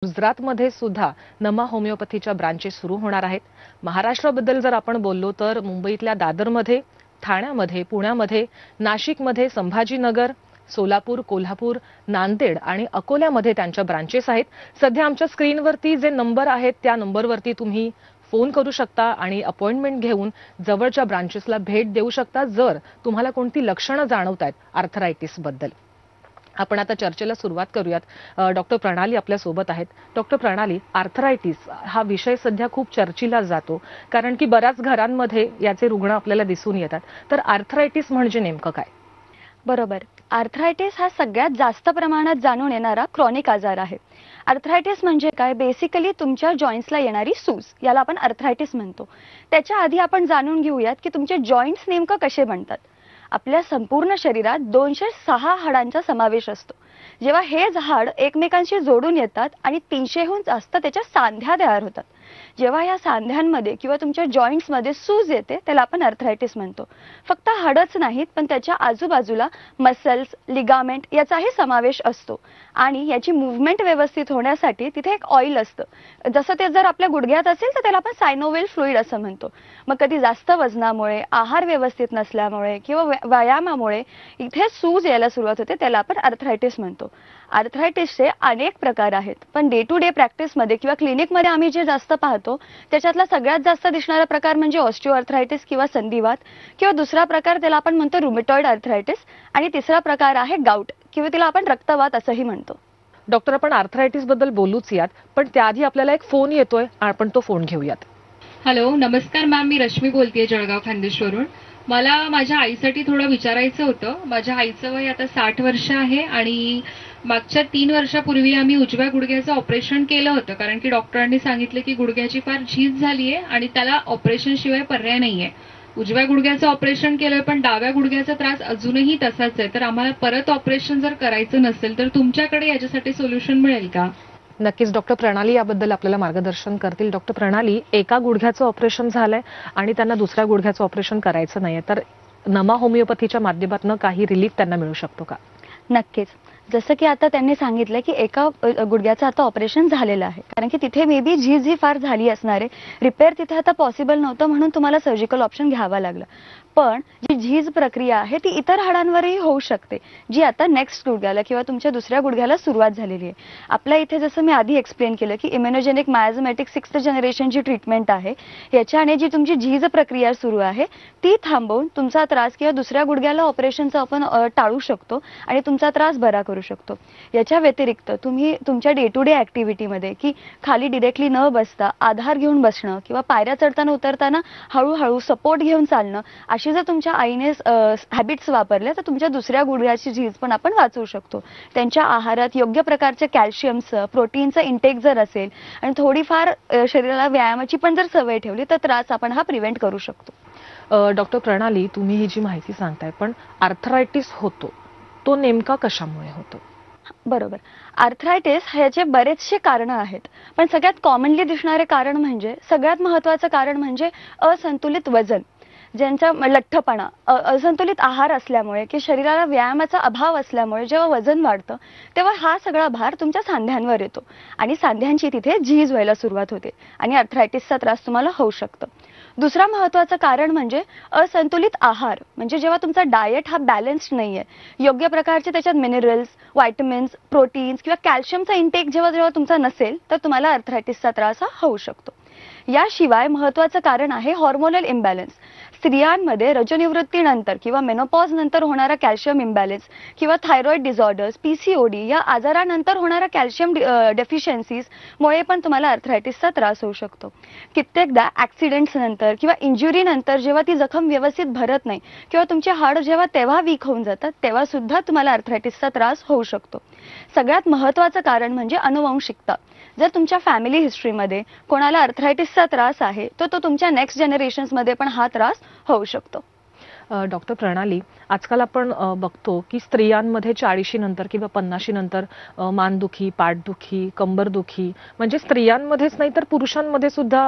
गुजरातमध्ये सुद्धा नमा होमिओपॅथीच्या ब्रांचेस सुरू होणार आहेत. महाराष्ट्राबद्दल जर आपण बोललो तर मुंबईतल्या दादरमध्ये, ठाण्यामध्ये, पुण्यामध्ये, नाशिकमध्ये, संभाजीनगर, सोलापूर, कोल्हापूर, नांदेड आणि अकोल्यामध्ये त्यांच्या ब्रांचेस आहेत. सध्या आमच्या स्क्रीनवरती जे नंबर आहेत त्या नंबरवरती तुम्ही फोन करू शकता आणि अपॉइंटमेंट घेऊन जवळच्या ब्रांचेसला भेट देऊ शकता जर तुम्हाला कोणती लक्षणं जाणवतात आर्थरायटिस बद्दल. आपण आता चर्चेला सुरुवात करूयात. डॉक्टर प्रणाली आपल्या सोबत आहेत. डॉक्टर प्रणाली, आर्थरायटिस हा विषय सध्या खूप चर्चेला जातो कारण की बऱ्याच घरांमध्ये याचे रुग्ण आपल्याला दिसून येतात. तर आर्थरायटिस म्हणजे नेमकं काय? बरोबर. आर्थरायटिस हा सगळ्यात जास्त प्रमाणात जाणून येणारा क्रॉनिक आजार आहे. आर्थरायटिस म्हणजे काय? बेसिकली तुमच्या जॉईंट्सला येणारी सूज, याला आपण आर्थरायटिस म्हणतो. त्याच्या आधी आपण जाणून घेऊयात की तुमचे जॉईंट्स नेमकं कसे बनतात. आपल्या संपूर्ण शरीरात 206 हाडांचा समावेश असतो. जेव्हा हे हाड एकमेकांशी जोडून येतात आणि 300हून जास्त त्याच्या सांध्या तयार होतात. जेव्हा या सांध्यांमध्ये किंवा तुमच्या जॉईंट्समध्ये सूज येते त्याला आपण आर्थरायटिस म्हणतो. फक्त हाडच नाहीत पण त्याच्या आजूबाजूला मसल्स, लिगामेंट याचाही समावेश असतो आणि याची मूव्हमेंट व्यवस्थित होण्यासाठी तिथे एक ऑइल असतं. जसं ते जर आपल्या गुडघ्यात असेल तर त्याला आपण सायनोव्हेल फ्लुइड असं म्हणतो. मग कधी जास्त वजनामुळे, आहार व्यवस्थित नसल्यामुळे किंवा व्यायामामुळे इथे सूज यायला सुरुवात होते, त्याला आपण आर्थरायटिस म्हणतो. आर्थरायटिसचे अनेक प्रकार आहेत पण डे टू डे प्रॅक्टिसमध्ये किंवा क्लिनिकमध्ये आम्ही जे जास्त पाहतो त्याच्यातला सगळ्यात जास्त दिसणारा प्रकार म्हणजे ऑस्टिओआर्थरायटिस किंवा संधिवात, किंवा दुसरा प्रकार त्याला आपण म्हणतो रुमेटॉइड आर्थरायटिस, आणि तिसरा प्रकार आहे गाऊट किंवा तिला आपण रक्तवात असंही म्हणतो. डॉक्टर, आपण आर्थरायटिस बद्दल बोलूच यात, पण त्याआधी आपल्याला एक फोन येतोय, आपण तो फोन घेऊयात. हॅलो, नमस्कार मॅम, मी रश्मी बोलतेय जळगाव खानदेशवरून. मला माझ्या आईसाठी थोडं विचारायचं होतं. माझ्या आईचं वय आता 60 वर्ष आहे आणि मागच्या 3 वर्षापूर्वी आम्ही उजव्या गुडघ्याचं ऑपरेशन केलं होतं कारण की डॉक्टरांनी सांगितलं की गुडघ्याची फार झीज झालीये आणि त्याला ऑपरेशन शिवाय पर्याय नाहीये. उजव्या गुडघ्याचं ऑपरेशन केलंय पण डाव्या गुडघ्याचा त्रास अजूनही तसाच आहे. तर आम्हाला परत ऑपरेशन जर करायचं नसेल तर तुमच्याकडे याच्यासाठी सोल्युशन मिळेल का? नक्कीच डॉक्टर प्रणाली याबद्दल आपल्याला मार्गदर्शन करतील. डॉक्टर प्रणाली, एका गुडघ्याचं ऑपरेशन झालंय आणि त्यांना दुसऱ्या गुडघ्याचं ऑपरेशन करायचं नाहीये, तर नमा होमिओपॅथीच्या माध्यमातून काही रिलीफ त्यांना मिळू शकतो का? नक्कीच. जसं की आता त्यांनी सांगितलं की एका गुडघ्याचं आता ऑपरेशन झालेलं आहे कारण की तिथे मे बी झीज ही फार झाली असणार आहे. रिपेअर तिथे आता पॉसिबल नव्हतं म्हणून तुम्हाला सर्जिकल ऑप्शन घ्यावा लागला. पण जी झीज प्रक्रिया आहे ती इतर हाडांवरही होऊ शकते, जी आता नेक्स्ट गुडघ्याला किंवा तुमच्या दुसऱ्या गुडघ्याला सुरुवात झालेली आहे. आपल्या इथे जसं मी आधी एक्सप्लेन केलं की इम्युनोजेनिक मायझोमॅटिक 6th जनरेशनची ट्रीटमेंट आहे. याच्याने जी तुमची झीज प्रक्रिया सुरू आहे ती थांबवून तुमचा त्रास किंवा दुसऱ्या गुडघ्याला ऑपरेशनचं आपण टाळू शकतो आणि तुमचा त्रास बरा करू शकतो. याच्या व्यतिरिक्त तुम्ही तुमच्या डे टू डे ऍक्टिव्हिटीमध्ये की खाली डिरेक्टली न बसता आधार घेऊन बसणं किंवा पायऱ्या चढताना उतरताना हळूहळू सपोर्ट घेऊन चालणं, अशी जर तुमच्या आईने हॅबिट्स वापरल्या तर तुमच्या दुसऱ्या गुडघ्याची झीज पण आपण वाचवू शकतो. त्यांच्या आहारात योग्य प्रकारचे कॅल्शियमचं, प्रोटीनचं इंटेक जर असेल आणि थोडीफार शरीराला व्यायामाची पण जर सवय ठेवली तर त्रास आपण हा प्रिव्हेंट करू शकतो. डॉक्टर प्रणाली, तुम्ही ही जी माहिती सांगताय, पण आर्थरायटिस होतो तो नेमका कशामुळे होतो? बरोबर. आर्थरायटिस ह्याचे बरेचसे कारण आहेत पण सगळ्यात कॉमनली दिसणारे कारण म्हणजे, सगळ्यात महत्त्वाचं कारण म्हणजे असंतुलित वजन, ज्यांचा लठ्ठपणा, असंतुलित आहार असल्यामुळे की शरीराला व्यायामाचा अभाव असल्यामुळे जेव्हा वजन वाढतं तेव्हा हा सगळा भार तुमच्या सांध्यांवर येतो आणि सांध्यांची तिथे झीज व्हायला सुरुवात होते आणि आर्थरायटिसचा त्रास तुम्हाला होऊ शकतो. दुसरा महत्त्वाचं कारण म्हणजे असंतुलित आहार, म्हणजे जेव्हा तुमचा डाएट हा बॅलन्स्ड नाहीये, योग्य प्रकारचे त्याच्यात मिनरल्स, व्हायटमिन्स, प्रोटीन्स किंवा कॅल्शियमचा इंटेक जेव्हा तुमचा नसेल तर तुम्हाला आर्थरायटिसचा त्रास हा होऊ शकतो. याशिवाय महत्त्वाचं कारण आहे हॉर्मोनल इम्बॅलन्स. स्त्रियांमध्ये रजोनिवृत्तीनंतर किंवा मेनोपॉज नंतर होणारा कॅल्शियम इम्बॅलन्स किंवा थायरॉइड डिसऑर्डर्स, PCOD या आजारानंतर होणारा कॅल्शियम डेफिशियन्सीज मुळे पण तुम्हाला आर्थरायटिसचा त्रास होऊ शकतो. कित्येकदा ऍक्सिडेंट्स नंतर किंवा इंजुरी नंतर जेव्हा ती जखम व्यवस्थित भरत नाही किंवा तुमचे हाड जेव्हा तेव्हा वीक होऊन जातात तेव्हा सुद्धा तुम्हाला आर्थरायटिसचा त्रास होऊ शकतो. सगळ्यात महत्त्वाचं कारण म्हणजे अनुवंशिकता. जर तुमच्या फॅमिली हिस्ट्रीमध्ये कोणाला आर्थरायटिसचा त्रास आहे तर तो तुमच्या नेक्स्ट जनरेशन्समध्ये पण हा त्रास होऊ शकतो. डॉक्टर प्रणाली, आजकाल आपण बघतो की स्त्रियांमध्ये 40 नंतर किंवा 50 नंतर मानदुखी, पाठदुखी, कंबरदुखी, म्हणजे स्त्रियांमध्येच नाही तर पुरुषांमध्ये सुद्धा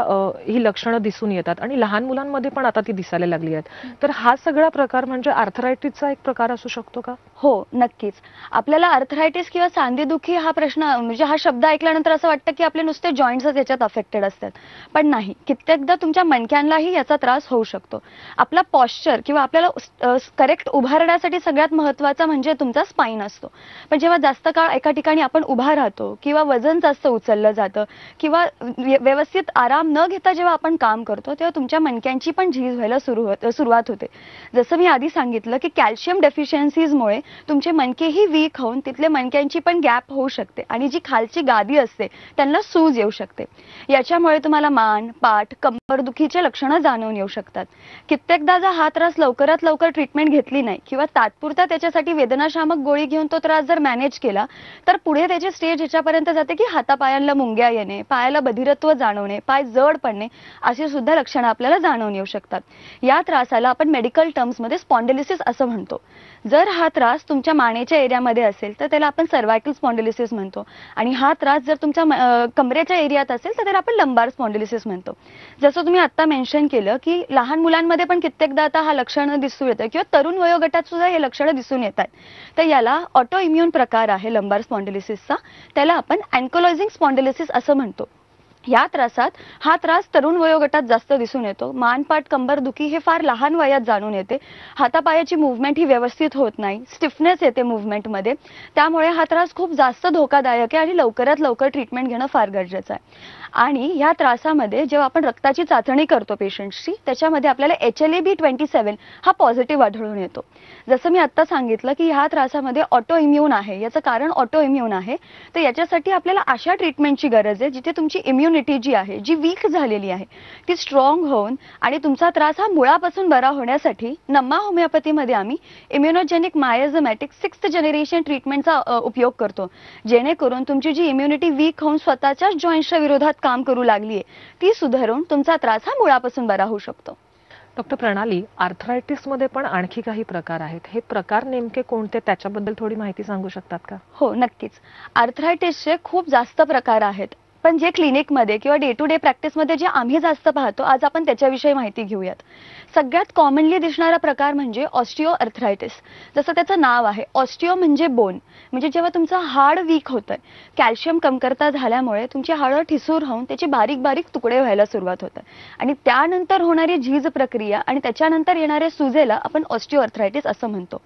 ही लक्षणं दिसून येतात आणि लहान मुलांमध्ये पण आता ती दिसायला लागली आहेत. तर हा सगळा प्रकार म्हणजे आर्थरायटिसचा एक प्रकार असू शकतो का? हो, नक्कीच. आपल्याला आर्थरायटिस किंवा सांधेदुखी हा प्रश्न म्हणजे हा शब्द ऐकल्यानंतर असं वाटतं की आपले नुसते जॉईंट्सच याच्यात अफेक्टेड असतात. पण नाही, कित्येकदा तुमच्या मणक्यांनाही याचा त्रास होऊ शकतो. आपला पॉश्चर किंवा आपल्याला करेक्ट उभा राहण्यासाठी सगळ्यात महत्त्वाचा म्हणजे तुमचा स्पाइन असतो. पण जेव्हा जास्त काळ एका ठिकाणी आपण उभा राहतो किंवा वजन जास्त उचललं जातं किंवा व्यवस्थित आराम न घेता जेव्हा आपण काम करतो तेव्हा तुमच्या मणक्यांची पण झीज व्हायला सुरुवात होते. जसं मी आधी सांगितलं की कॅल्शियम डेफिशियन्सीजमुळे तुमचे मणकेही वीक होऊन तिथले मणक्यांची पण गॅप होऊ शकते आणि जी खालची गादी असते त्यांना सूज येऊ शकते. याच्यामुळे तुम्हाला मान, पाठ, कंबरदुखीचे लक्षणं जाणवून येऊ शकतात. कित्येकदा जर हा त्रास लवकरात लवकर ट्रीटमेंट घेतली नाही किंवा तात्पुरता त्याच्यासाठी वेदनाशामक गोळी घेऊन तो त्रास जर मॅनेज केला तर पुढे त्याची स्टेज ह्याच्यापर्यंत जाते की हातापायांना मुंग्या येणे, पायाला बधिरत्व जाणवणे, पाय जड पडणे अशी सुद्धा लक्षणं आपल्याला जाणवून येऊ शकतात. या त्रासाला आपण मेडिकल टर्म्समध्ये स्पॉन्डिलिसिस असं म्हणतो. जर हा त्रास तुमच्या मानेच्या एरियामध्ये असेल तर त्याला आपण सर्वायकल स्पॉन्डिलिसिस म्हणतो आणि हा त्रास जर तुमच्या कमरेच्या एरियात असेल तर त्याला आपण लंबार स्पॉन्डिलिसिस म्हणतो. जसं तुम्ही आता मेन्शन केलं की लहान मुलांमध्ये पण कित्येकदा आता हा लक्षणं दिसून येतं किंवा तरुण वयोगटात सुद्धा हे लक्षणं दिसून येतात. तर याला ऑटो इम्युन प्रकार आहे लंबार स्पॉन्डिलिसिसचा. त्याला आपण अँकोलायझिंग स्पॉन्डिलिसिस असं म्हणतो. या त्रासात हा त्रास तरुण वयोगटात जास्त दिसून येतो. मानपाट कंबरदुखी हे फार लहान वयात जाणून येते. हातापायाची मूव्हमेंट ही व्यवस्थित होत नाही, स्टिफनेस येते मूव्हमेंटमध्ये. त्यामुळे हा त्रास खूप जास्त धोकादायक आहे आणि लवकरात लवकर ट्रीटमेंट घेणं फार गरजेचं आहे. आणि या त्रासामध्ये जेव्हा आपण रक्ताची चाचणी करतो पेशंटची त्याच्यामध्ये आपल्याला HLA-B27 हा पॉझिटिव्ह आढळून येतो. जसं मी आता सांगितलं की ह्या त्रासामध्ये ऑटो इम्युन आहे, याचं कारण ऑटो इम्युन आहे. तर याच्यासाठी आपल्याला अशा ट्रीटमेंटची गरज आहे जिथे तुमची इम्युनिटी जी आहे जी वीक झालेली आहे ती स्ट्रॉंग होऊन आणि तुमचा त्रास हा मुळापासून बरा होण्यासाठी नमा होमिओपॅथीमध्ये आम्ही इम्युनोजेनिक मायझोमॅटिक 6th जनरेशन ट्रीटमेंटचा उपयोग करतो. जेणेकरून तुमची जी इम्युनिटी वीक होऊन स्वतःच्याच जॉईंट्सच्या विरोधात काम करू लागलीये ती सुधारून तुमचा त्रास हा मुळापासून बरा होऊ शकतो. डॉक्टर प्रणाली, आर्थरायटिसमध्ये पण आणखी काही प्रकार आहेत. हे प्रकार नेमके कोणते त्याच्याबद्दल थोडी माहिती सांगू शकतात का? हो, नक्कीच. आर्थरायटिसचे खूप जास्त प्रकार आहेत. पण जे क्लिनिकमध्ये किंवा डे टू डे प्रॅक्टिसमध्ये जे आम्ही जास्त पाहतो आज आपण त्याच्याविषयी माहिती घेऊयात. सगळ्यात कॉमनली दिसणारा प्रकार म्हणजे ऑस्टिओ आर्थरायटिस. जसं त्याचं नाव आहे, ऑस्टिओ म्हणजे बोन, म्हणजे जेव्हा तुमचं हाड वीक होतंय, कॅल्शियम कमतरता झाल्यामुळे तुमची हाडं ठिसूर होऊन त्याचे बारीक बारीक तुकडे व्हायला सुरुवात होतात आणि त्यानंतर होणारी झीज प्रक्रिया आणि त्याच्यानंतर येणाऱ्या सुजेला आपण ऑस्टिओ आर्थरायटिस असं म्हणतो.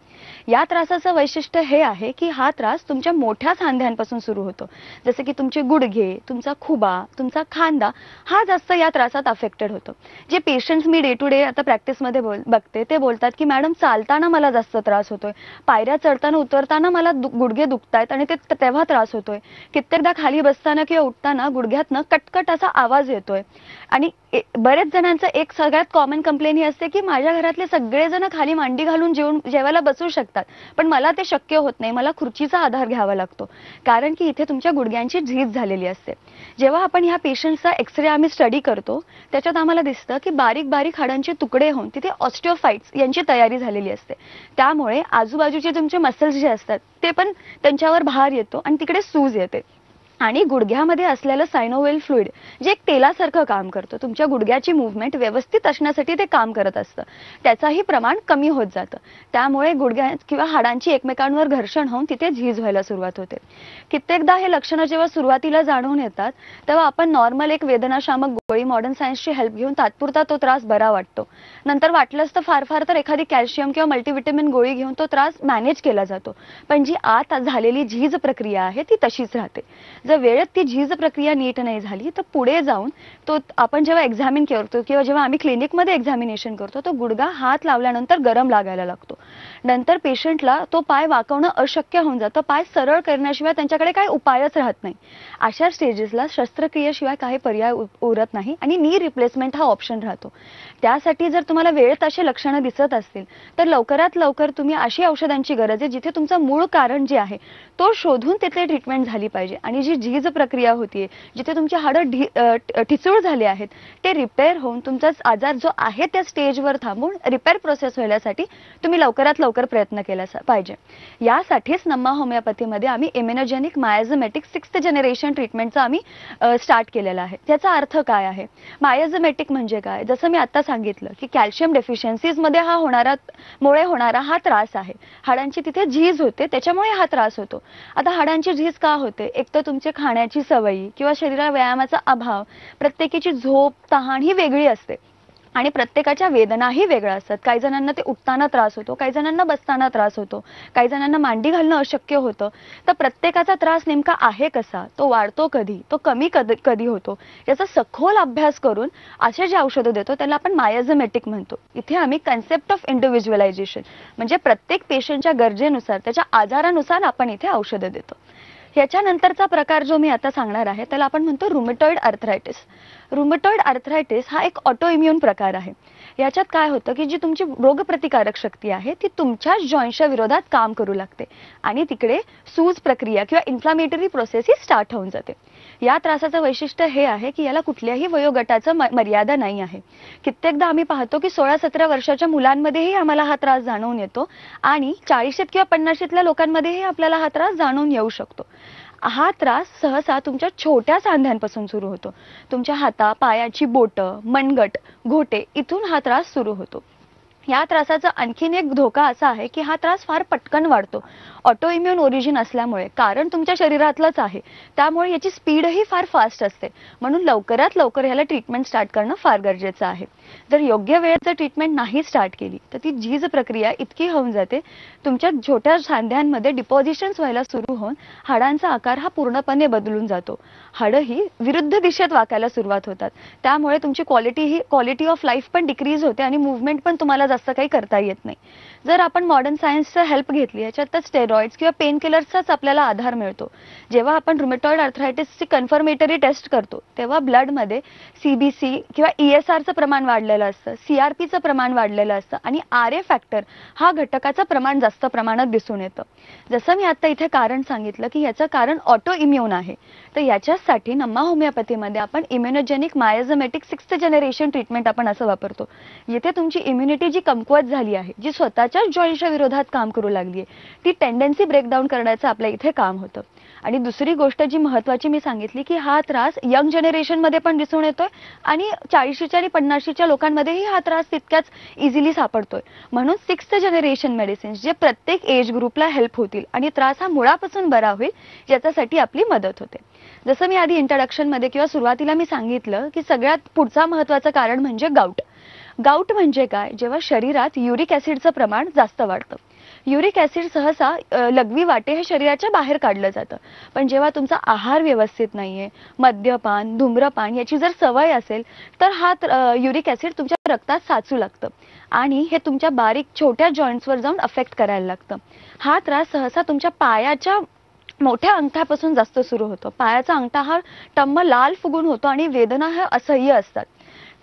या त्रासाचं वैशिष्ट्य हे आहे की हा त्रास तुमच्या मोठ्या सांध्यांपासून सुरू होतो. जसे की तुमचे गुडघे, तुमचा खुबा, तुमचा खांदा हा जास्त या त्रासात अफेक्टेड होतो. जे पेशंट्स मी डे टू डे आता प्रॅक्टिसमध्ये बघते ते बोलतात की मॅडम चालताना मला जास्त त्रास होतोय, पायऱ्या चढताना उतरताना मला गुडघे दुखतायत आणि तेव्हा त्रास होतोय. कित्येकदा खाली बसताना किंवा उठताना गुडघ्यातनं कटकट असा आवाज येतोय. आणि बरेच जणांचं एक सगळ्यात कॉमन कंप्लेन ही असते की माझ्या घरातले सगळेजण खाली मांडी घालून जेवायला बसू शकतात पण मला ते शक्य होत नाही, मला खुर्चीचा आधार घ्यावा लागतो. कारण की इथे तुमच्या गुडघ्यांची झीज झालेली असते. जेव्हा आपण ह्या पेशंटचा एक्सरे आम्ही स्टडी करतो त्याच्यात आम्हाला दिसतं की बारीक बारीक हाडांचे तुकडे होऊन तिथे ऑस्टिओफाइट्स यांची तयारी झालेली असते. त्यामुळे आजूबाजूचे तुमचे मसल्स जे असतात ते पण त्यांच्यावर भार येतो आणि तिकडे सूज येते. आणि गुडघ्यामध्ये असलेलं सायनोव्हेल फ्लुइड जे एक तेलासारखं काम करतं, तुमच्या गुडघ्याची मूव्हमेंट व्यवस्थित असण्यासाठी ते काम करत असतं, त्याचाही प्रमाण कमी होत जातं. त्यामुळे गुडघ्या किंवा हाडांची एकमेकांवर घर्षण होऊन तिथे झीज व्हायला सुरुवात होते. कित्येकदा हे लक्षणं जेव्हा सुरुवातीला जाणवून येतात तेव्हा आपण नॉर्मल एक वेदनाशामक गोळी मॉडर्न सायन्सची हेल्प घेऊन तात्पुरता तो त्रास बरा वाटतो. नंतर वाटलंच तर फार फार तर एखादी कॅल्शियम किंवा मल्टीव्हिटॅमिन गोळी घेऊन तो त्रास मॅनेज केला जातो. पण जी आत झालेली झीज प्रक्रिया आहे ती तशीच राहते. जर वेळेत ती झीज प्रक्रिया नीट नाही झाली तर पुढे जाऊन तो आपण जेव्हा एक्झामिन करतो किंवा जेव्हा आम्ही क्लिनिकमध्ये एक्झामिनेशन करतो तो गुडघा हात लावल्यानंतर गरम लागायला लागतो. नंतर पेशंटला तो पाय वाकवणं अशक्य होऊन जातं, पाय सरळ करण्याशिवाय त्यांच्याकडे काही उपायच राहत नाही. अशा स्टेजेसला शस्त्रक्रियेशिवाय काही पर्याय उरत नाही आणि नी रिप्लेसमेंट हा ऑप्शन राहतो. त्यासाठी जर तुम्हाला वेळेत असे लक्षणं दिसत असतील तर लवकरात लवकर तुम्ही अशी औषधांची गरज आहे जिथे तुमचं मूळ कारण जे आहे तो शोधून तिथे ट्रीटमेंट झाली पाहिजे आणि जी जी झीज प्रक्रिया होतीये, जिथे तुमची हाडं ठिसूळ झाली आहेत, ते रिपेअर होऊन तुमचा आजार जो आहे त्या स्टेजवर थांबून रिपेअर प्रोसेस व्हायसाठी तुम्ही लवकरात लवकर प्रयत्न केला पाहिजे. यासाठीच नम्मा होमिओपॅथीमध्ये आम्ही इम्युनोजेनिक मायाझमेटिक 6th जनरेशन ट्रीटमेंटचा आम्ही स्टार्ट केलेला आहे. त्याचा अर्थ काय आहे? मायाझमेटिक म्हणजे काय? जसं मी आता सांगितलं की कॅल्शियम डेफिशियन्सीज मध्ये मुळे होणारा हा त्रास आहे. हाडांची तिथे झीज होते, त्याच्यामुळे हा त्रास होतो. आता हाडांची झीज का होते? एक तर तुमचे खाण्याची सवयी किंवा शरीरात व्यायामाचा अभाव, प्रत्येकाची झोप, तहान ही वेगळी असते आणि प्रत्येकाच्या वेदनाही वेगळ्या असतात. काही जणांना ते उठताना त्रास होतो, काही जणांना बसताना त्रास होतो, काही जणांना मांडी घालणं अशक्य होतं. तर प्रत्येकाचा त्रास नेमका आहे कसा, तो वाढतो कधी, तो कमी कधी होतो, याचा सखोल अभ्यास करून असे जे औषधं देतो त्याला आपण मायाझमेटिक म्हणतो. इथे आम्ही कन्सेप्ट ऑफ इंडिव्हिज्युअलायझेशन म्हणजे प्रत्येक पेशंटच्या गरजेनुसार, त्याच्या आजारानुसार आपण इथे औषधं देतो. याच्यानंतरचा प्रकार जो मी आता सांगणार आहे त्याला आपण म्हणतो रुमेटॉइड आर्थरायटिस. रुमेटॉइड आर्थरायटिस हा एक ऑटो इम्युन प्रकार आहे. याच्यात काय होतं की जी तुमची रोगप्रतिकारक शक्ती आहे ती तुमच्या जॉईंटच्या विरोधात काम करू लागते आणि तिकडे सूज प्रक्रिया किंवा इन्फ्लामेटरी प्रोसेस ही स्टार्ट होऊन जाते. या त्रासाचं वैशिष्ट्य हे आहे की याला कुठल्याही वयोगटाचं मर्यादा नाही आहे. कित्येकदा आम्ही पाहतो की 16-17 वर्षाच्या मुलांमध्येही आम्हाला हा त्रास जाणवून येतो आणि 40 किंवा 50 लोकांमध्येही आपल्याला हा त्रास जाणवून येऊ शकतो. हा त्रास सहसा तुमच्या छोट्या सांध्यांपासून सुरू होतो. तुमच्या हाता, पायाची बोटं, मनगट, घोटे इथून हा त्रास सुरू होतो. या त्रासाचा आणखीन एक धोका असा आहे की हा त्रास फार पटकन वाढतो. ऑटो इम्युन ओरिजिन असल्यामुळे, कारण तुमच्या शरीरातलंच आहे, त्यामुळे याची स्पीडही फार फास्ट असते. म्हणून लवकरात लवकर याला ट्रीटमेंट स्टार्ट करणं फार गरजेचं आहे. जर योग्य वेळेत जर ट्रीटमेंट नाही स्टार्ट केली तर ती झीज प्रक्रिया इतकी होऊन जाते, तुमच्या छोट्या सांध्यांमध्ये डिपॉझिशन्स व्हायला सुरू होऊन हाडांचा आकार हा पूर्णपणे बदलून जातो. हाडं ही विरुद्ध दिशेत वाकायला सुरुवात होतात. त्यामुळे तुमची क्वालिटी ऑफ लाईफ पण डिक्रीज होते आणि मूव्हमेंट पण तुम्हाला जास्त काही करता येत नाही. जर आपण मॉडर्न सायन्सचा हेल्प घेतली, याच्यात तर स्टेरॉइड्स किंवा पेन किलर्सचाच आपल्याला आधार मिळतो. जेव्हा आपण रुमेटॉइड आर्थरायटिसची कन्फर्मेटरी टेस्ट करतो तेव्हा ब्लडमध्ये CBC किंवा ESRचं प्रमाण वाढलेलं असतं, CRPचं प्रमाण वाढलेलं असतं आणि RA फॅक्टर हा घटकाचं प्रमाण जास्त प्रमाणात दिसून येतं. जसं मी आता इथे कारण सांगितलं की याचं कारण ऑटो इम्युन आहे, तर याच्यासाठी नम्मा होमिओपॅथीमध्ये आपण इम्युनोजेनिक मायाझमेटिक 6th जनरेशन ट्रीटमेंट आपण असं वापरतो. येथे तुमची इम्युनिटी जी कमकुवत झाली आहे, जी स्वतःच्या जॉईंटच्या विरोधात काम करू लागली आहे, ती टेंडन्सी ब्रेकडाऊन करण्याचं आपल्या इथे काम होतं. आणि दुसरी गोष्ट जी महत्त्वाची मी सांगितली की हा त्रास यंग जनरेशनमध्ये पण दिसून येतोय आणि 40च्या आणि 50च्या लोकांमध्येही हा त्रास तितक्याच इझिली सापडतोय. म्हणून 6th जनरेशन मेडिसिन्स जे प्रत्येक एज ग्रुपला हेल्प होतील आणि त्रास हा मुळापासून बरा होईल याच्यासाठी आपली मदत होते. जसं मी आधी इंट्रोडक्शनमध्ये किंवा सुरुवातीला मी सांगितलं की सगळ्यात पुढचा महत्त्वाचं कारण म्हणजे गाऊट. गाऊट म्हणजे काय? जेव्हा शरीरात युरिक ॲसिडचं प्रमाण जास्त वाढतं. युरिक ॲसिड सहसा लघवी वाटे हे शरीराच्या बाहेर काढलं जातं, पण जेव्हा तुमचा आहार व्यवस्थित नाहीये, मद्यपान, धूम्रपान याची जर सवय असेल तर हा युरिक ॲसिड तुमच्या रक्तात साचू लागतं आणि हे तुमच्या बारीक छोट्या जॉईंट्सवर जाऊन अफेक्ट करायला लागतं. हा त्रास सहसा तुमच्या पायाच्या मोठ्या अंगठ्यापासून जास्त सुरू होतो. पायाचा अंगठा हा टम्म लाल फुगून होतो आणि वेदना ह्या असह्य असतात.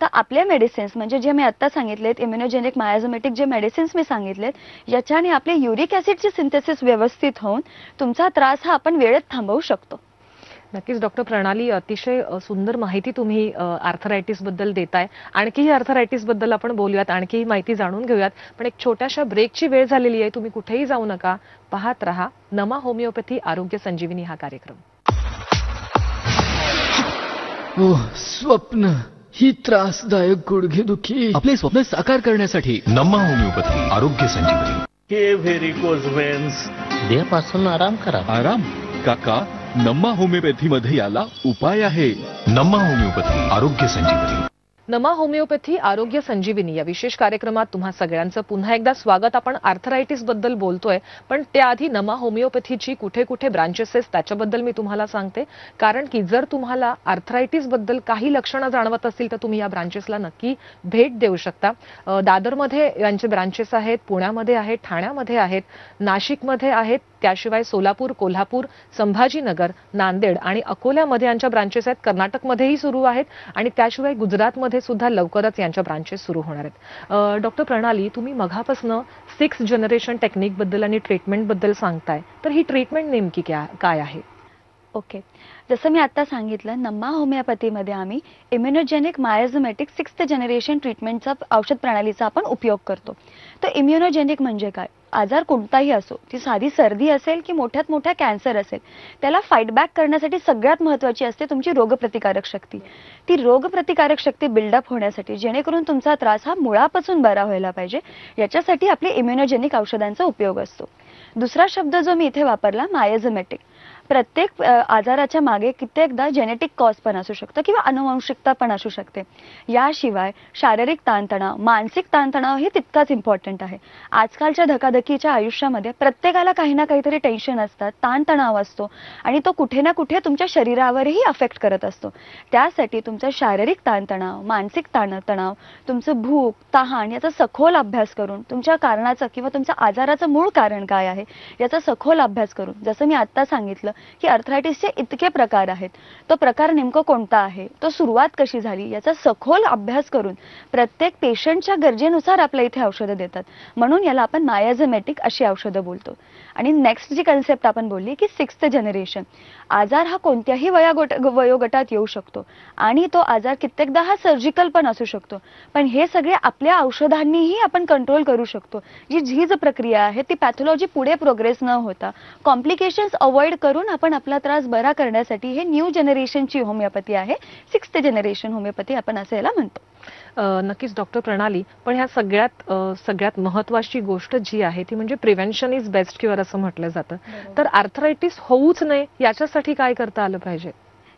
तर आपले मेडिसिन्स म्हणजे जे मी आता सांगितलेत, इम्युनोजेनिक मायाझमेटिक जे मेडिसिन्स मी सांगितलेत, याच्याने आपले युरिक ॲसिडची सिंथेसिस व्यवस्थित होऊन तुमचा त्रास हा आपण वेळेत थांबवू शकतो. नक्कीच डॉक्टर प्रणाली, अतिशय सुंदर माहिती तुम्ही आर्थरायटिस बद्दल देताय. आणखीही आर्थरायटिस बद्दल आपण बोलूयात, आणखीही माहिती जाणून घेऊयात, पण एक छोट्याशा ब्रेकची वेळ झालेली आहे. तुम्ही कुठेही जाऊ नका, पाहत रहा नमा होमिओपॅथी आरोग्य संजीवनी हा कार्यक्रम. स्वप्न ही त्रासदायक गुडघेदुखी आपले स्वप्न साकार करण्यासाठी नमा होमिओपॅथी आरोग्य संजीवनी. हे व्हेरिकोज व्हेन्स देहापासून आराम करा. आराम काका, नमा होमिओपॅथी मध्ये याला उपाय आहे. नमा होमिओपॅथी आरोग्य संजीवनी. नमा होमिओपॅथी आरोग्य संजीवनी या विशेष कार्यक्रमात तुम्हा सगळ्यांचं पुन्हा एकदा स्वागत. आपण आर्थरायटिस बद्दल बोलतोय, पण त्याआधी नमा होमिओपॅथीची कुठे कुठे ब्रांचेस आहेत त्याच्याबद्दल मी तुम्हाला सांगते. कारण की जर तुम्हाला आर्थरायटिस बद्दल काही लक्षणं जाणवत असतील तर तुम्ही या ब्रांचेसला नक्की भेट देऊ शकता. दादरमध्ये यांचे ब्रांचेस आहेत, पुण्यामध्ये आहेत, ठाण्यामध्ये आहेत, नाशिकमध्ये आहेत, त्याशिवाय सोलापूर, कोल्हापूर, संभाजीनगर, नांदेड आणि अकोल्यामध्ये यांच्या ब्रांचेस आहेत. कर्नाटकमध्येही सुरू आहेत आणि त्याशिवाय गुजरातमध्ये सुद्धा लवकरच यांच्या ब्रांचेस सुरू होणार आहेत. डॉक्टर प्रणाली, तुम्ही मघापासून 6th जनरेशन टेक्निक बद्दल आणि ट्रीटमेंट बद्दल सांगताय, तर ही ट्रीटमेंट नेमकी काय आहे? ओके, जसं मी आता सांगितलं, नमा होमिओपॅथीमध्ये आम्ही इम्युनोजेनिक मायझोमॅटिक 6th जनरेशन ट्रीटमेंटचा औषध प्रणालीचा आपण उपयोग करतो. तर इम्युनोजेनिक म्हणजे काय? आजार कोणताही असो, ती साधी सर्दी असेल की मोठ्यात मोठा कॅन्सर असेल, त्याला फाईट बॅक करण्यासाठी सगळ्यात महत्त्वाची असते तुमची रोगप्रतिकारक शक्ती. ती रोगप्रतिकारक शक्ती बिल्डअप होण्यासाठी, जेणेकरून तुमचा त्रास हा मुळापासून बरा व्हायला पाहिजे, याच्यासाठी आपले इम्युनोजेनिक औषधांचा उपयोग असतो. दुसरा शब्द जो मी इथे वापरला, मायझोमॅटिक. प्रत्येक आजाराच्या मागे कित्येकदा जेनेटिक कॉज पण असू शकतं किंवा अनुवंशिकता पण असू शकते. याशिवाय शारीरिक ताणतणाव, मानसिक ताणतणाव हे तितकाच इम्पॉर्टंट आहे. आजकालच्या धकाधकीच्या आयुष्यामध्ये प्रत्येकाला काही ना काहीतरी टेन्शन असतात, ताणतणाव असतो आणि तो कुठे ना कुठे तुमच्या शरीरावरही अफेक्ट करत असतो. त्यासाठी तुमचा शारीरिक ताणतणाव, मानसिक ताणतणाव, तुमचं भूक, तहान याचा सखोल अभ्यास करून, तुमच्या कारणाचं किंवा तुमच्या आजाराचं मूळ कारण काय आहे याचा सखोल अभ्यास करून, जसं मी आत्ता सांगितलं की अर्थरायटिसचे इतके प्रकार आहेत, तो प्रकार नेमकं कोणता आहे, तो सुरुवात कशी झाली याचा सखोल अभ्यास करून प्रत्येक पेशंटच्या गरजेनुसार आपल्या इथे औषधं देतात. म्हणून याला आपण मायझोमॅटिक अशी औषधं बोलतो. आणि नेक्स्ट जी कन्सेप्ट आपण बोलली की 6th जनरेशन. आजार हा कोणत्याही वयोगटात येऊ शकतो आणि तो आजार कित्येकदा हा सर्जिकल पण असू शकतो. पण हे सगळे आपल्या औषधांनीही आपण कंट्रोल करू शकतो. जी झीज प्रक्रिया आहे ती पॅथॉलॉजी पुढे प्रोग्रेस न होता कॉम्प्लिकेशन्स अवॉइड करून आपण आपला त्रास बरा करण्यासाठी हे न्यू जनरेशनची होमिओपॅथी आहे. 6th जनरेशन होमिओपॅथी आपण असं याला म्हणतो. नक्कीच डॉक्टर प्रणाली, पण ह्या सगळ्यात महत्त्वाची गोष्ट जी आहे ती म्हणजे प्रिव्हेन्शन इज बेस्ट क्युअर असं म्हटलं जातं. तर आर्थरायटिस होऊच नये याच्यासाठी काय करता आलं पाहिजे?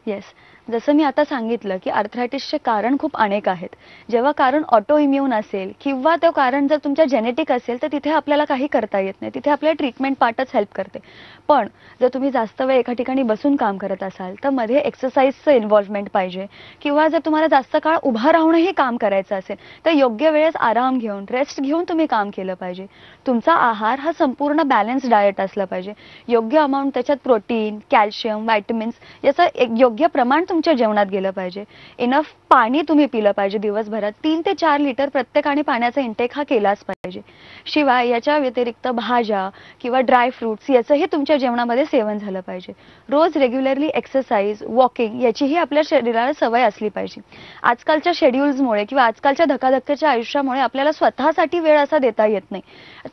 येस, जसं मी आता सांगितलं की आर्थरायटिसचे कारण खूप अनेक आहेत. जेव्हा कारण ऑटो इम्युन असेल किंवा ते कारण जर तुमच्या जेनेटिक असेल तर तिथे आपल्याला काही करता येत नाही, तिथे आपल्याला ट्रीटमेंट पार्टच हेल्प करते. पण जर तुम्ही जास्त वेळ एका ठिकाणी बसून काम करत असाल तर मध्ये एक्सरसाइजचं इन्व्हॉल्वमेंट पाहिजे, किंवा जर तुम्हाला जास्त काळ उभा राहूनही काम करायचं असेल तर योग्य वेळेस आराम घेऊन, रेस्ट घेऊन तुम्ही काम केलं पाहिजे. तुमचा आहार हा संपूर्ण बॅलन्स डाएट असला पाहिजे. योग्य अमाऊंट त्याच्यात प्रोटीन, कॅल्शियम, व्हायटमिन्स याचं एक योग्य प्रमाण तुमच्या जेवणात गेलं पाहिजे. इनफ पाणी तुम्ही पिलं पाहिजे दिवसभरात. 3 ते 4 लिटर प्रत्येकाने पाण्याचा इंटेक हा केलाच पाहिजे. शिवाय याच्या व्यतिरिक्त भाज्या किंवा ड्राय फ्रुट्स याचंही तुमच्या जेवणामध्ये सेवन झालं पाहिजे. रोज रेग्युलरली एक्सरसाइज, वॉकिंग याचीही आपल्या शरीराला सवय असली पाहिजे. आजकालच्या शेड्यूल्समुळे किंवा आजकालच्या धकाधकीच्या आयुष्यामुळे आपल्याला स्वतःसाठी वेळ असा देता येत नाही.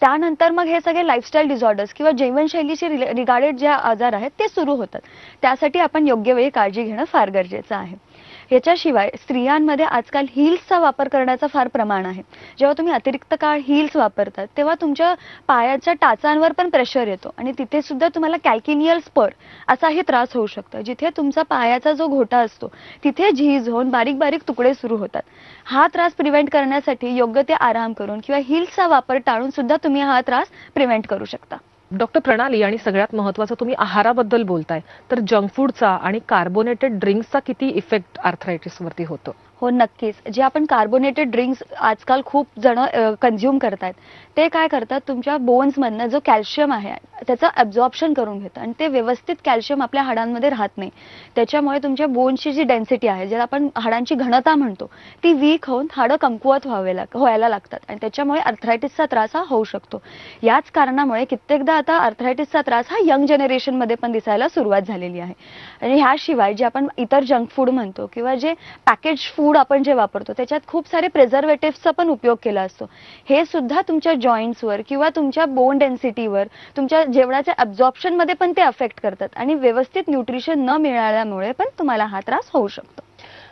त्यानंतर मग हे सगळे लाईफस्टाईल डिसऑर्डर्स किंवा जीवनशैलीशी रिगार्डेड जे आजार आहेत ते सुरू होतात. त्यासाठी आपण योग्य वेळी काळजी घेणं फार गरजेचं आहे. याच्याशिवाय स्त्रियांमध्ये आजकाल हिल्सचा वापर करण्याचं फार प्रमाण आहे. जेव्हा तुम्ही अतिरिक्त काळ हिल्स वापरतात तेव्हा तुमच्या पायाच्या टाचांवर पण प्रेशर येतो आणि तिथे सुद्धा तुम्हाला कॅल्किनियल स्पर असाही त्रास होऊ शकतो. जिथे तुमचा पायाचा जो घोटा असतो तिथे झीज होऊन बारीक बारीक तुकडे सुरू होतात. हा त्रास प्रिव्हेंट करण्यासाठी योग्य ते आराम करून किंवा हिल्सचा वापर टाळून सुद्धा तुम्ही हा त्रास प्रिव्हेंट करू शकता. डॉक्टर प्रणाली, आणि सगळ्यात महत्त्वाचं तुम्ही आहाराबद्दल बोलताय, तर जंक फूडचा आणि कार्बोनेटेड ड्रिंक्सचा किती इफेक्ट आर्थरायटिसवरती होतो? हो, नक्कीच. जे आपण कार्बोनेटेड ड्रिंक्स आजकाल खूप जण कन्झ्युम करतात ते काय करतात, तुमच्या बोन्समधनं जो कॅल्शियम आहे त्याचं ॲब्झॉर्प्शन करून घेतं आणि ते व्यवस्थित कॅल्शियम आपल्या हाडांमध्ये राहत नाही. त्याच्यामुळे तुमच्या बोनची जी डेन्सिटी आहे, ज्याला आपण हाडांची घनता म्हणतो, ती वीक होऊन हाडं कमकुवत व्हायला लागतात आणि त्याच्यामुळे आर्थरायटिसचा त्रास हा होऊ शकतो. याच कारणामुळे कित्येकदा आता आर्थरायटिसचा त्रास हा यंग जनरेशनमध्ये पण दिसायला सुरुवात झालेली आहे. आणि ह्याशिवाय जे आपण इतर जंक फूड म्हणतो किंवा जे पॅकेज फूड आपण जे वापरतो त्याच्यात खूप सारे प्रिझर्वेटिव्हचा पण उपयोग केला असतो. हे सुद्धा तुमच्या जॉईंट्सवर किंवा तुमच्या बोन डेन्सिटीवर, तुमच्या जेवणाच्या ॲब्झॉर्प्शन मध्ये पण ते अफेक्ट करतात आणि व्यवस्थित न्यूट्रिशन न मिळाल्यामुळे पण तुम्हाला हा त्रास होऊ शकतो.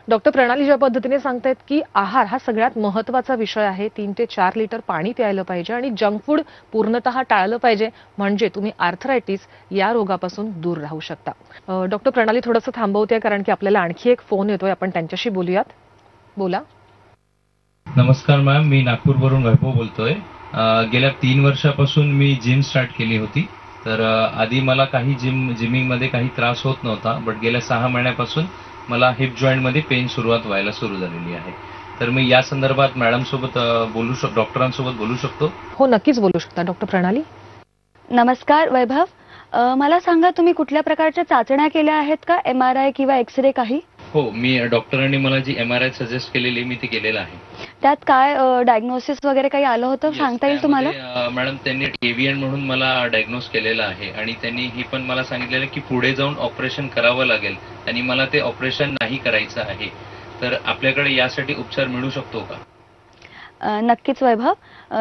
डॉक्टर प्रणाली ज्या पद्धतीने सांगतायत की आहार हा सगळ्यात महत्त्वाचा विषय आहे, 3 ते 4 लिटर पाणी प्यायलं पाहिजे आणि जंक फूड पूर्णतः टाळलं पाहिजे, म्हणजे तुम्ही आर्थरायटिस या रोगापासून दूर राहू शकता. डॉक्टर प्रणाली, थोडंसं थांबवते कारण की आपल्याला आणखी एक फोन येतोय, आपण त्यांच्याशी बोलूयात. बोला. नमस्कार मॅम, मी नागपूरवरून वैभव बोलतोय. गेल्या 3 वर्षापासून मी जिम स्टार्ट केली होती. तर आधी मला काही जिमिंग मध्ये काही त्रास होत नव्हता, बट गेल्या 6 महिन्यापासून मला हिप जॉईंट मध्ये पेन सुरुवात व्हायला सुरू झालेली आहे. तर मी या संदर्भात मॅडम सोबत डॉक्टरांसोबत बोलू शकतो? हो, नक्कीच बोलू शकता. डॉक्टर प्रणाली. नमस्कार वैभव, मला सांगा तुम्ही कुठल्या प्रकारच्या चाचण्या केल्या आहेत का, MRI किंवा एक्सरे काही? हो, मी डॉक्टरांनी मला जी MRI सजेस्ट केलेली मी ती केलेलं आहे. त्यात काय डायग्नोसिस वगैरे काही आलं होतं सांगता येईल तुम्हाला? मॅडम त्यांनी एव्हीएन म्हणून मला डायग्नोस केलेलं आहे आणि त्यांनी ही पण मला सांगितलेलं की पुढे जाऊन ऑपरेशन करावं लागेल आणि मला ते ऑपरेशन नाही करायचं आहे. तर आपल्याकडे यासाठी उपचार मिळू शकतो का? नक्कीच वैभव,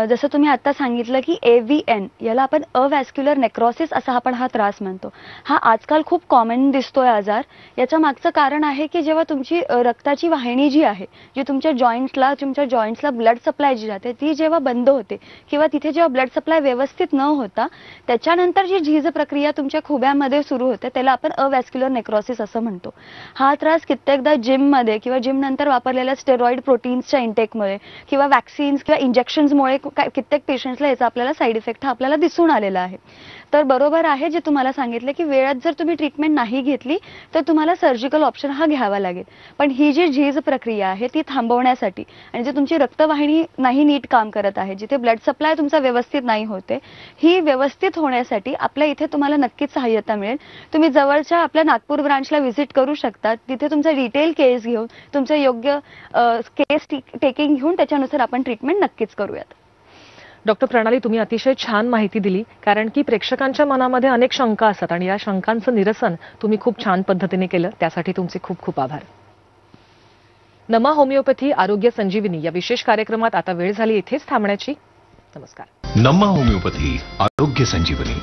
जसं तुम्ही आता सांगितलं की AVN याला आपण अवॅस्क्युलर नेक्रोसिस असा आपण हा त्रास म्हणतो. हा आजकाल खूप कॉमन दिसतोय आजार. याच्या मागचं कारण आहे की जेव्हा तुमची रक्ताची वाहिनी जी आहे, जी तुमच्या जॉईंट्सला ब्लड सप्लाय जी जाते ती जेव्हा बंद होते किंवा तिथे जेव्हा ब्लड सप्लाय व्यवस्थित न होता त्याच्यानंतर जी झीज प्रक्रिया तुमच्या खुब्यामध्ये सुरू होते त्याला आपण अवॅस्क्युलर नेक्रोसिस असं म्हणतो. हा त्रास कित्येकदा जिममध्ये किंवा जिम नंतर वापरलेल्या स्टेरॉइड प्रोटीन्सच्या इंटेकमुळे किंवा वॅक्सिन्स किंवा इंजेक्शन्समुळे कित्येक पेशंट्सला याचा आपल्याला साईड इफेक्ट हा आपल्याला दिसून आलेला आहे. तर बरोबर आहे जे तुम्हाला सांगितलं की वेळात जर तुम्ही ट्रीटमेंट नाही घेतली तर तुम्हाला सर्जिकल ऑप्शन हा घ्यावा लागेल. पण ही जी झीज प्रक्रिया आहे ती थांबवण्यासाठी आणि जे तुमची रक्तवाहिनी नाही नीट काम करत आहे, जिथे ब्लड सप्लाय तुमचा व्यवस्थित नाही होते, ही व्यवस्थित होण्यासाठी आपल्या इथे तुम्हाला नक्कीच सहाय्यता मिळेल. तुम्ही जवळच्या आपल्या नागपूर ब्रांचला व्हिजिट करू शकता. तिथे तुमचा डिटेल केस घेऊन तुमचं योग्य केस टेकिंग घेऊन त्याच्यानुसार आपण ट्रीटमेंट नक्कीच करूयात. डॉक्टर प्रणाली, तुम्ही अतिशय छान माहिती दिली, कारण की प्रेक्षकांच्या मनामध्ये अनेक शंका असतात आणि या शंकांचं निरसन तुम्ही खूप छान पद्धतीने केलं. त्यासाठी तुमचे खूप खूप आभार. नमा होमिओपॅथी आरोग्य संजीवनी या विशेष कार्यक्रमात आता वेळ झाली इथेच थांबण्याची. नमस्कार. नमा होमिओपॅथी आरोग्य संजीवनी.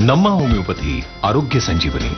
नमा होमिओपॅथी आरोग्य संजीवनी.